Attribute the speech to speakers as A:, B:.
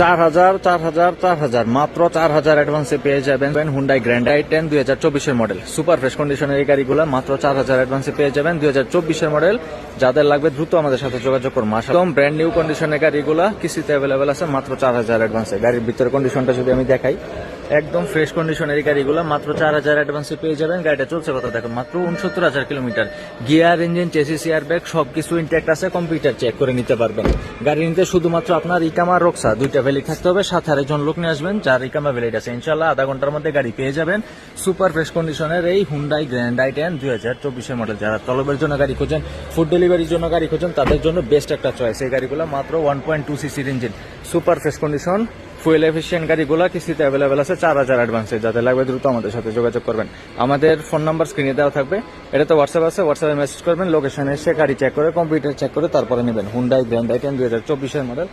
A: 4,000 মাত্র 4,000 অ্যাডভান্সে পেয়ে যাবেন Hyundai grand i10 2024 model super fresh কন্ডিশনের এই গাড়িগুলো মাত্র 4,000 অ্যাডভান্সে পেয়ে যাবেন 2024 মডেল। যাদের লাগবে দ্রুত আমাদের সাথে যোগাযোগ করুন। একদম ব্র্যান্ড নিউ কন্ডিশনের গাড়িগুলো কিস্তিতে অ্যাভেলেবেল আছে মাত্র 4,000 অ্যাডভান্সে। গাড়ির ভিতরে কন্ডিশনটা যদি আমি দেখাই, একদম ফ্রেশ কন্ডিশনের এই গাড়িগুলো মাত্র 4,000 অ্যাডভান্সে পেয়ে যাবেন। গাড়িটা চলছে কথা দেখুন মাত্র 69,000 kilometre. Gear, engine, chassis, airbag সবকিছু ইনট্যাক্ট আছে, কম্পিউটার চেক করে নিতে পারবেন। গাড়ি নিতে শুধুমাত্র আপনার ইকামা রক্সা দুইটা ভ্যালিড থাকতে হবে, সাথে আরেকজন লোক নিয়ে আসবেন যার ইকামা ভ্যালিড আছে। ইনশাআল্লাহ আধা ঘন্টার মধ্যে গাড়ি পেয়ে যাবেন। সুপার ফ্রেশ কন্ডিশনের এই হুন্ডাই গ্র্যান্ড i10 2024 মডেল। যারা তলবের জন্য গাড়ি খোঁজেন, ফুড ডেলিভারির জন্য গাড়ি খোঁজেন, তাদের জন্য বেস্ট একটা চয়েস এই গাড়িগুলো। মাত্র 1.2 সিসির engine, super fresh condition, fuel efficient গাড়িগুলো কিস্তিতে অ্যাভেলেবেল আছে 4,000 অ্যাডভান্সে। যাদের লাগবে দ্রুত আমাদের সাথে যোগাযোগ করবেন। আমাদের ফোন নাম্বার স্ক্রিনে দেওয়া থাকবে, এটাতে হোয়াটসঅ্যাপ আছে, হোয়াটসঅ্যাপে মেসেজ করবেন, লোকেশনে এসে গাড়ি চেক করে কম্পিউটার চেক করে তারপরে নেবেন। Hyundai grand i10 2024 model.